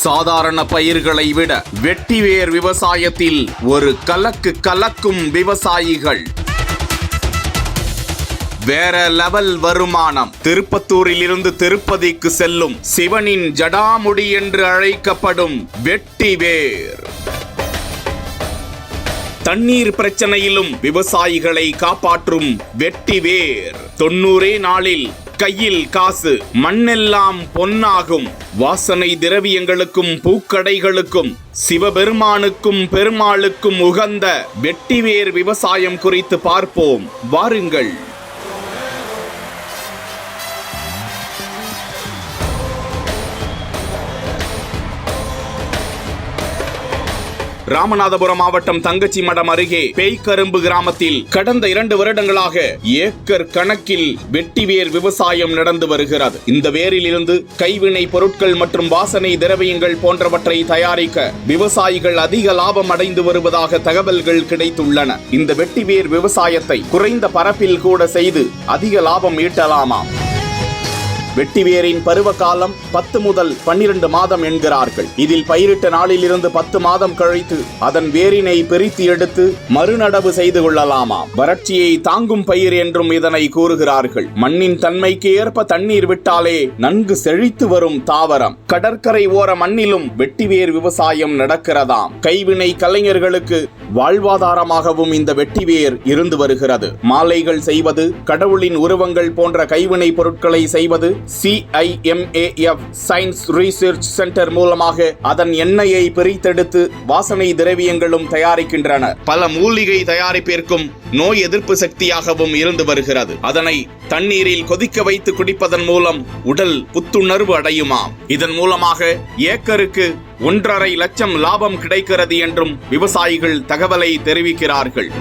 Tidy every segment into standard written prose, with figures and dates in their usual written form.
சாதாரண பயிர்களை விட வெட்டிவேர் விவசாயத்தில் ஒரு கலக்கும் விவசாயிகள். வேற லெவல் வருமானம். திருப்பத்தூரில் இருந்து திருப்பதிக்கு செல்லும் சிவனின் ஜடாமுடி என்று அழைக்கப்படும் வெட்டிவேர். தண்ணீர் பிரச்சனையிலும் விவசாயிகளை காப்பாற்றும் வெட்டிவேர். 90 நாளில் கையில் காசு, மண்ணெல்லாம் பொன்னாகும். வாசனை திரவியங்களுக்கும் பூக்கடைகளுக்கும் சிவபெருமானுக்கும் பெருமாளுக்கும் உகந்த வெட்டிவேர் விவசாயம் குறித்து பார்ப்போம் வாருங்கள். ராமநாதபுரம் மாவட்டம் தங்கச்சி மடம் அருகே பேய்கரும்பு கிராமத்தில் கடந்த 2 வருடங்களாக ஏக்கர் கணக்கில் வெட்டிவேர் விவசாயம் நடந்து வருகிறது. இந்த வேரில் இருந்து கைவினை பொருட்கள் மற்றும் வாசனை திரவியங்கள் போன்றவற்றை தயாரிக்க விவசாயிகள் அதிக லாபம் அடைந்து வருவதாக தகவல்கள் கிடைத்துள்ளன. இந்த வெட்டிவேர் விவசாயத்தை குறைந்த பரப்பில் கூட செய்து அதிக லாபம் ஈட்டலாமாம். வெட்டிவேரின் பருவ காலம் 10 முதல் 12 மாதம் என்கிறார்கள். இதில் பயிரிட்ட நாளில் இருந்து 10 மாதம் கழித்து அதன் வேரினை பிரித்து எடுத்து மறுநடவு செய்து கொள்ளலாமாம். வறட்சியை தாங்கும் பயிர் என்றும் இதனை கூறுகிறார்கள். மண்ணின் தன்மைக்கு ஏற்ப தண்ணீர் விட்டாலே நன்கு செழித்து வரும் தாவரம். கடற்கரை ஓர மண்ணிலும் வெட்டிவேர் விவசாயம் நடக்கிறதாம். கைவினை கலைஞர்களுக்கு வாழ்வாதாரமாகவும் இந்த வெட்டிவேர் இருந்து வருகிறது. மாலைகள் செய்வது, கடவுளின் உருவங்கள் போன்ற கைவினை பொருட்களை செய்வது CIMAF சயின்ஸ் ரிசர்ச் சென்டர் மூலமாக அதன் எண்ணெயை பிரித்தெடுத்து வாசனை திரவியங்களும் தயாரிக்கின்றனர். பல மூலிகை தயாரிப்பிற்கும் நோய் எதிர்ப்பு சக்தியாகவும் இருந்து வருகிறது. அதனை தண்ணீரில் கொதிக்க வைத்து குடிப்பதன் மூலம் உடல் புத்துணர்வு அடையுமாம். இதன் மூலமாக ஏக்கருக்கு 1.5 லட்சம் லாபம் கிடைக்கிறது என்றும் விவசாயிகள் தகவலை தெரிவிக்கிறார்கள்.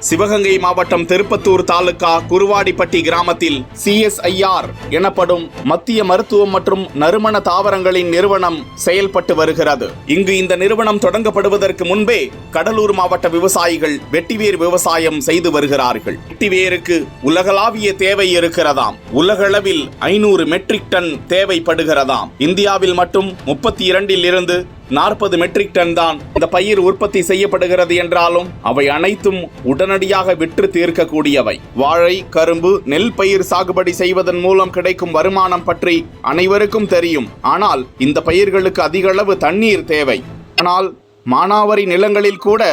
சிவகங்கை மாவட்டம் திருப்பத்தூர் தாலுகா குருவாடிப்பட்டி கிராமத்தில் CSIR எனப்படும் மத்திய மருத்துவம் மற்றும் நறுமண தாவரங்களின் நிறுவனம் செயல்பட்டு வருகிறது. இங்கு இந்த நிறுவனம் தொடங்கப்படுவதற்கு முன்பே கடலூர் மாவட்ட விவசாயிகள் வெட்டிவேர் விவசாயம் செய்து வருகிறார்கள். வெட்டிவேருக்கு உலகளாவிய தேவை இருக்கிறதாம். உலகளவில் 500 மெட்ரிக் டன் தேவைப்படுகிறதாம். இந்தியாவில் மட்டும் 32 இருந்து 40 மெட்ரிக் டன் தான் இந்த பயிர் உற்பத்தி செய்யப்படுகிறது என்றாலும் அவை அனைத்தும் உடனடியாக விற்று தீர்க்கக்கூடியவை. வாழை, கரும்பு, நெல் பயிர் சாகுபடி செய்வதன் மூலம் கிடைக்கும் வருமானம் பற்றி அனைவருக்கும் தெரியும். ஆனால் இந்த பயிர்களுக்கு அதிக அளவு தண்ணீர் தேவை. ஆனால் மானாவாரி நிலங்களில் கூட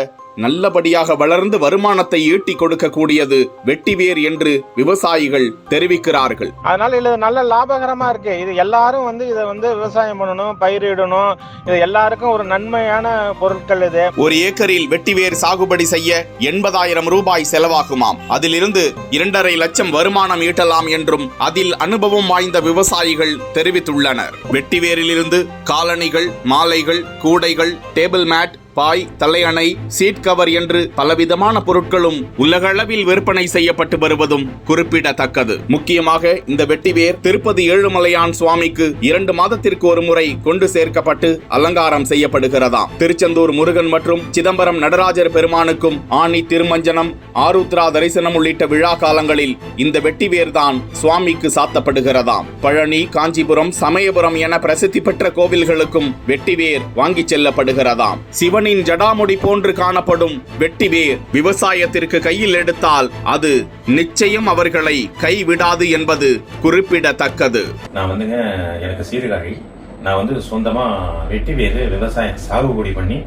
நல்லபடியாக வளர்ந்து வருமானத்தை ஈட்டி கொடுக்கக்கூடியது வெட்டிவேர் என்று விவசாயிகள் தெரிவிக்கிறார்கள். அதனால இது நல்ல லாபகரமா இருக்கு. இது எல்லாரும் இதை விவசாயம் பண்ணணும், பயிரிடணும். இது எல்லாருக்கும் ஒரு நன்மையான பொருட்கள். இது ஒரு ஏக்கரில் வெட்டிவேர் சாகுபடி செய்ய 80,000 ரூபாய் செலவாகுமாம். அதிலிருந்து 2.5 லட்சம் வருமானம் ஈட்டலாம் என்றும் அதில் அனுபவம் வாய்ந்த விவசாயிகள் தெரிவித்துள்ளனர். வெட்டிவேரில் இருந்து காலணிகள், மாலைகள், கூடைகள், டேபிள் மேட், பாய், தலையணை, சீட் கவர் என்று பலவிதமான பொருட்களும் உலகளவில் விற்பனை செய்யப்பட்டு வருவதும் குறிப்பிடத்தக்கது. முக்கியமாக இந்த வெட்டிவேர் திருப்பதி ஏழுமலையான் சுவாமிக்கு 2 மாதத்திற்கு ஒரு முறை கொண்டு சேர்க்கப்பட்டு அலங்காரம் செய்யப்படுகிறதாம். திருச்செந்தூர் முருகன் மற்றும் சிதம்பரம் நடராஜர் பெருமானுக்கும் ஆனி திருமஞ்சனம், ஆருத்ரா தரிசனம் உள்ளிட்ட விழா காலங்களில் இந்த வெட்டிவேர் தான் சுவாமிக்கு சாத்தப்படுகிறதாம். பழனி, காஞ்சிபுரம், சமயபுரம் என பிரசித்தி பெற்ற கோவில்களுக்கும் வெட்டிவேர் வாங்கி செல்லப்படுகிறதாம். சிவன் ஜடாமுடி போன்று காணப்படும் வெட்டிவேர் விவசாயத்திற்கு கையில் எடுத்தால் அது நிச்சயம் அவர்களை கைவிடாது என்பது குறிப்பிடத்தக்கது. நான் எனக்கு சீர்காழி. நான் சொந்தமா வெட்டிவேர் விவசாயம் சாகுபடி பண்ணி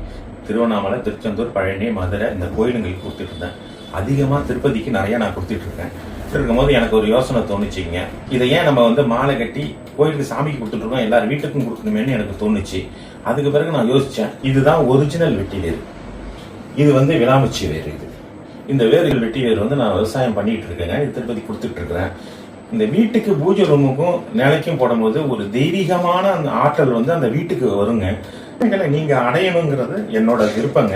திருவண்ணாமலை, திருச்செந்தூர், பழனி, மதுரை இந்த கோயிலுங்களுக்கு கொடுத்துட்டு இருந்தேன். அதிகமா திருப்பதிக்கு நிறைய நான் கொடுத்துட்டு இருக்கேன். இருக்கும்போது எனக்கு ஒரு யோசனை தோணுச்சுங்க. இதை ஏன் நம்ம மாலை கட்டி கோயிலுக்கு சாமிக்கு கொடுத்துட்டு இருக்கோம், எல்லாரும் வீட்டுக்கும் கொடுக்கணுமேனு எனக்கு தோணுச்சு. அதுக்கு பிறகு நான் யோசிச்சேன், இதுதான் ஒரிஜினல் வெட்டிவேர். இது விளாமச்சி வேர். இந்த வேர்கள் வெட்டிவேர் நான் விவசாயம் பண்ணிட்டு இருக்கேங்க. இது திருப்பதி கொடுத்துட்டு இருக்கிறேன். இந்த வீட்டுக்கு பூஜை ரூமுக்கும் நிலைக்கும் போடும்போது ஒரு தெய்வீகமான அந்த ஆற்றல் அந்த வீட்டுக்கு வருங்க. நீங்க அடையணுங்கிறது என்னோட விருப்பங்க.